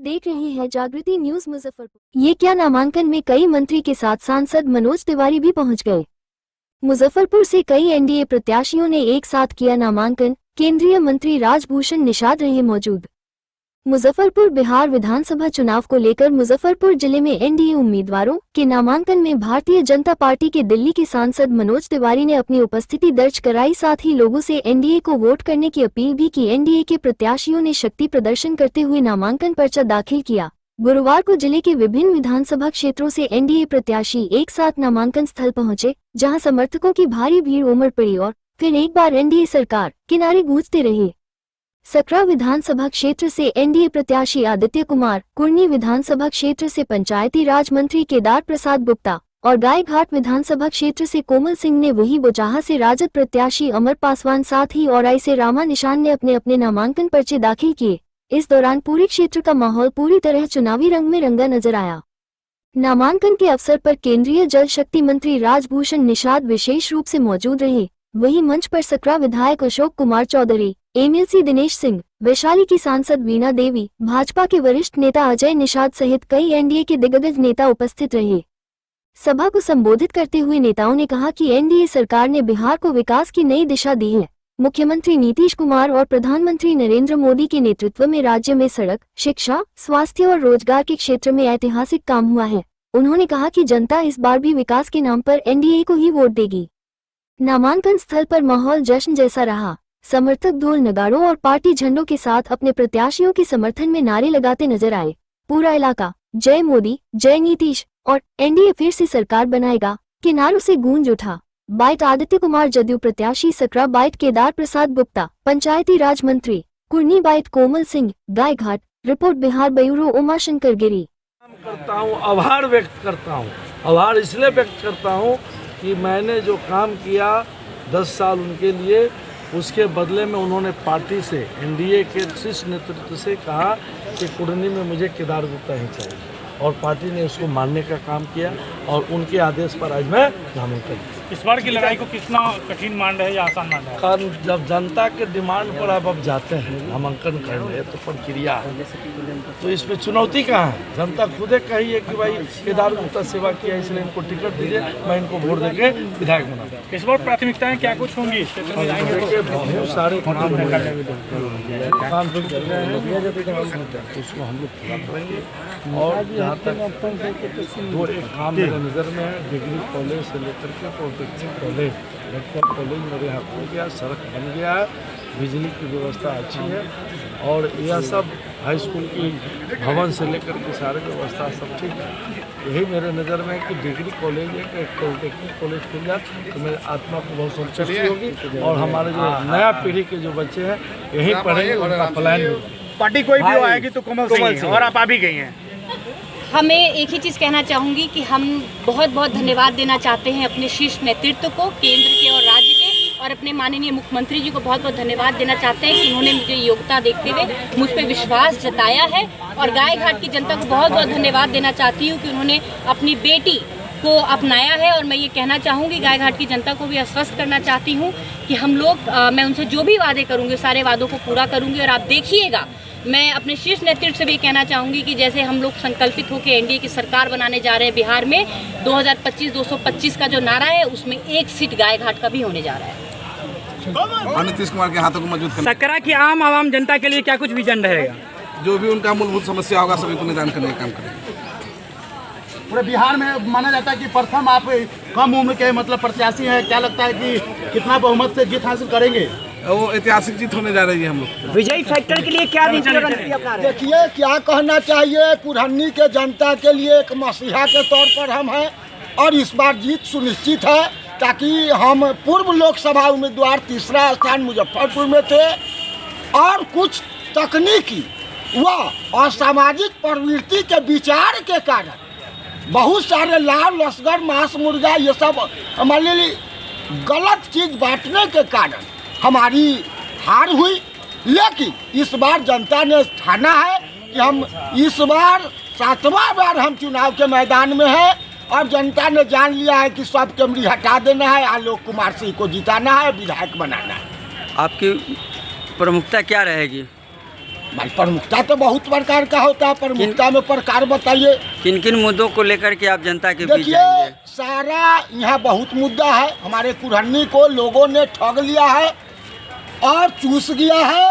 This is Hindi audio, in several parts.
देख रहे हैं जागृति न्यूज मुजफ्फरपुर। ये क्या नामांकन में कई मंत्री के साथ सांसद मनोज तिवारी भी पहुंच गए। मुजफ्फरपुर से कई एनडीए प्रत्याशियों ने एक साथ किया नामांकन। केंद्रीय मंत्री राजभूषण निषाद रहे मौजूद। मुजफ्फरपुर बिहार विधानसभा चुनाव को लेकर मुजफ्फरपुर जिले में एनडीए उम्मीदवारों के नामांकन में भारतीय जनता पार्टी के दिल्ली के सांसद मनोज तिवारी ने अपनी उपस्थिति दर्ज कराई। साथ ही लोगों से एनडीए को वोट करने की अपील भी की। एनडीए के प्रत्याशियों ने शक्ति प्रदर्शन करते हुए नामांकन पर्चा दाखिल किया। गुरुवार को जिले के विभिन्न विधानसभा क्षेत्रों से एनडीए प्रत्याशी एक साथ नामांकन स्थल पहुंचे, जहां समर्थकों की भारी भीड़ उमड़ पड़ी और फिर एक बार एनडीए सरकार के नारे गूंजते रहे। सकरा विधानसभा क्षेत्र से एनडीए प्रत्याशी आदित्य कुमार, कुर्नी विधानसभा क्षेत्र से पंचायती राज मंत्री केदार प्रसाद गुप्ता और गायघाट विधानसभा क्षेत्र से कोमल सिंह ने, वही बोचाहा से राजद प्रत्याशी अमर पासवान, साथ ही औराई से रामा निशान ने अपने अपने नामांकन पर्चे दाखिल किए। इस दौरान पूरे क्षेत्र का माहौल पूरी तरह चुनावी रंग में रंगा नजर आया। नामांकन के अवसर पर केंद्रीय जल शक्ति मंत्री राजभूषण निषाद विशेष रूप से मौजूद रहे। वहीं मंच पर सकरा विधायक अशोक कुमार चौधरी, एमएलसी दिनेश सिंह, वैशाली की सांसद वीणा देवी, भाजपा के वरिष्ठ नेता अजय निषाद सहित कई एनडीए के दिग्गज नेता उपस्थित रहे। सभा को संबोधित करते हुए नेताओं ने कहा कि एनडीए सरकार ने बिहार को विकास की नई दिशा दी है। मुख्यमंत्री नीतीश कुमार और प्रधानमंत्री नरेंद्र मोदी के नेतृत्व में राज्य में सड़क, शिक्षा, स्वास्थ्य और रोजगार के क्षेत्र में ऐतिहासिक काम हुआ है। उन्होंने कहा कि जनता इस बार भी विकास के नाम पर एनडीए को ही वोट देगी। नामांकन स्थल पर माहौल जश्न जैसा रहा। समर्थक ढोल नगाड़ों और पार्टी झंडों के साथ अपने प्रत्याशियों के समर्थन में नारे लगाते नजर आए। पूरा इलाका जय मोदी, जय नीतीश और एनडीए फिर से सरकार बनाएगा के नारों से गूंज उठा। बाइट आदित्य कुमार जदयू प्रत्याशी सकरा, बाइट केदार प्रसाद गुप्ता पंचायती राज मंत्री, Kurni bite Komal Singh, Gaighat. Report Bihar bureau Umashankar गिरी। करता हूँ, आभार व्यक्त करता हूँ। आभार इसलिए व्यक्त करता हूँ कि मैंने जो काम किया 10 साल उनके लिए, उसके बदले में उन्होंने पार्टी से, एनडीए के शीर्ष नेतृत्व से कहा कि कुर्नी में मुझे केदार गुप्ता ही चाहिए, और पार्टी ने उसको मानने का काम किया और उनके आदेश पर आज मैं नामांकन। इस बार की लड़ाई को कितना कठिन मान रहे हैं या आसान मान रहे हैं? कारण जब जनता के डिमांड पर आप जाते हैं नामांकन करने, तो प्रक्रिया है, तो इसमें चुनौती कहाँ है? जनता खुदे कही है कि भाई केदार गुप्ता सेवा किया, इसलिए इनको टिकट दीजिए, मैं इनको वोट देके विधायक बना। इस बार प्राथमिकताएं क्या कुछ होंगी? बहुत सारे काम हो रहे हैं, उसको हम लोग पूरा करेंगे। और जहाँ तक दो एक काम मेरे नज़र में है, डिग्री कॉलेज से लेकर के प्रोटेक्शन कॉलेज, मेडिकल कॉलेज मेरे यहाँ हो गया, सड़क बन गया है, बिजली की व्यवस्था अच्छी है, और यह सब हाई स्कूल की भवन से लेकर के सारे व्यवस्था सब ठीक है। यही मेरे नज़र में कि डिग्री कॉलेज एक पॉलिटेक्निक कॉलेज खुल जाए तो मेरे आत्मा को बहुत संतुष्टि होगी, और हमारे जो नया पीढ़ी के जो बच्चे हैं यही पढ़ेंगे, उनका प्लान भी। पार्टी कोई भी आएगी तो कोमल सिंह, और आप आ भी गई हैं। हमें एक ही चीज़ कहना चाहूँगी कि हम बहुत बहुत धन्यवाद देना चाहते हैं अपने शीर्ष नेतृत्व को, केंद्र के और राज्य के, और अपने माननीय मुख्यमंत्री जी को बहुत बहुत धन्यवाद देना चाहते हैं कि उन्होंने मुझे योग्यता देखते हुए मुझ पर विश्वास जताया है। और गायघाट की जनता को बहुत बहुत धन्यवाद देना चाहती हूँ कि उन्होंने अपनी बेटी को अपनाया है। और मैं ये कहना चाहूँगी, गायघाट की जनता को भी आश्वस्त करना चाहती हूँ कि हम लोग, मैं उनसे जो भी वादे करूँगी सारे वादों को पूरा करूँगी। और आप देखिएगा, मैं अपने शीर्ष नेतृत्व से भी कहना चाहूँगी कि जैसे हम लोग संकल्पित होकर एनडीए की सरकार बनाने जा रहे हैं बिहार में, 2025 225 का जो नारा है उसमें एक सीट गायघाट का भी होने जा रहा है। नीतीश कुमार के हाथों को मजबूत करना। सकरा की आम जनता के लिए क्या कुछ विजन रहेगा? जो भी उनका मूलभूत समस्या होगा सभी को निदान करने का काम करेंगे। पूरे बिहार में माना जाता है कि प्रथम आप कम उम्र के मतलब प्रत्याशी हैं, क्या लगता है कि कितना बहुमत से जीत हासिल करेंगे? वो ऐतिहासिक जीत होने जा रही है। हम लोग विजयी फैक्टर के लिए क्या देखिए, क्या कहना चाहिए, कुरहनी के जनता के लिए एक मसीहा के तौर पर हम हैं, और इस बार जीत सुनिश्चित है, ताकि हम पूर्व लोकसभा उम्मीदवार तीसरा स्थान मुजफ्फरपुर में थे, और कुछ तकनीकी व असामाजिक प्रवृत्ति के विचार के कारण बहुत सारे लाल लश्कर, मांस मुर्गा, ये सब हमारे लिए गलत चीज़ बांटने के कारण हमारी हार हुई। लेकिन इस बार जनता ने ठाना है कि हम इस बार 7वां बार हम चुनाव के मैदान में हैं, और जनता ने जान लिया है कि सब कैमरी हटा देना है, आलोक कुमार सिंह को जिताना है, विधायक बनाना है। आपकी प्रमुखता क्या रहेगी? भाई प्रमुखता तो बहुत प्रकार का होता है, प्रमुखता में प्रकार बताइए। किन किन मुद्दों को लेकर के आप जनता के बीच देखिए जाएंगे? सारा यहाँ बहुत मुद्दा है। हमारे कुरहनी को लोगों ने ठग लिया है और चूस गया है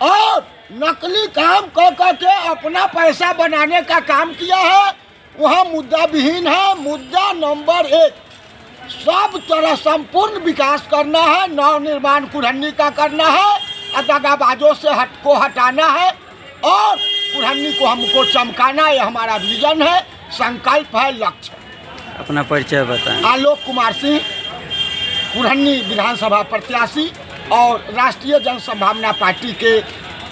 और नकली काम कर के अपना पैसा बनाने का काम किया है। वहाँ मुद्दा विहीन है। मुद्दा नंबर 1 सब तरह संपूर्ण विकास करना है, नव निर्माण कुरहनी का करना है, दगाबाजों से हटाना है और कुरहनी को हमको चमकाना, ये हमारा विजन है, संकल्प है, लक्ष्य है। अपना परिचय बताएं। आलोक कुमार सिंह, कुरहनी विधानसभा प्रत्याशी और राष्ट्रीय जन संभावना पार्टी के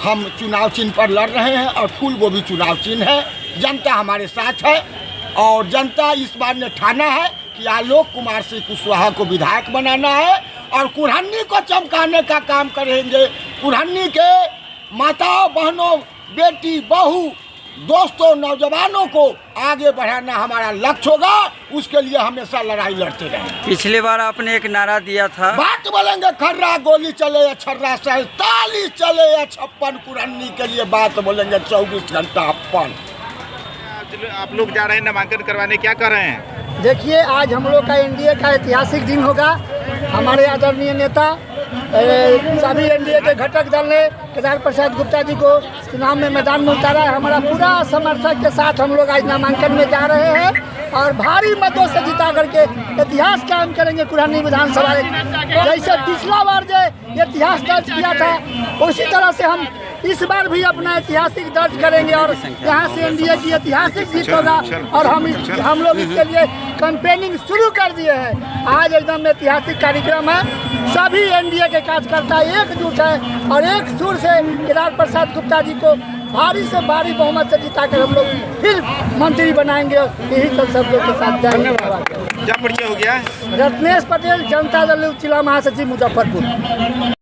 हम चुनाव चिन्ह पर लड़ रहे हैं और फूल गोभी चुनाव चिन्ह है। जनता हमारे साथ है और जनता इस बार ने ठाना है कि आलोक कुमार सिंह कुशवाहा को विधायक बनाना है और कुरहनी को चमकाने का काम करेंगे। कुरहनी के माताओं, बहनों, बेटी, बहू, दोस्तों, नौजवानों को आगे बढ़ाना हमारा लक्ष्य होगा। उसके लिए हमेशा लड़ाई लड़ते रहेंगे। पिछली बार आपने एक नारा दिया था, बात बोलेंगे खर्रा, गोली चले या छर्रा, 47 चले या 56, कुरहनी के लिए बात बोलेंगे 24 घंटा अपन। आप लोग जा रहे हैं नामांकन करवाने, क्या कर रहे हैं? देखिए आज हम लोग का एनडीए का ऐतिहासिक दिन होगा। हमारे आदरणीय नेता सभी एनडीए के घटक दल ने केदार प्रसाद गुप्ता जी को चुनाव में मैदान में उतारा है। हमारा पूरा समर्थक के साथ हम लोग आज नामांकन में जा रहे हैं और भारी मतों से जिता करके इतिहास कायम करेंगे। कुरहनी विधानसभा जैसे पिछला बार जो इतिहास दर्ज किया था उसी तरह से हम इस बार भी अपना ऐतिहासिक दर्ज करेंगे और यहाँ से एनडीए की ऐतिहासिक जीत होगा और हम लोग इसके लिए कैंपेनिंग शुरू कर दिए हैं। आज एकदम ऐतिहासिक कार्यक्रम है। सभी एनडीए के कार्यकर्ता एकजुट है और एक सुर से केदार प्रसाद गुप्ता जी को भारी से भारी बहुमत से जिताकर हम लोग फिर मंत्री बनाएंगे। यही सब लोग के साथ धन्यवाद। क्या परिचय हो गया? रत्नेश पटेल, जनता दल जिला महासचिव मुजफ्फरपुर।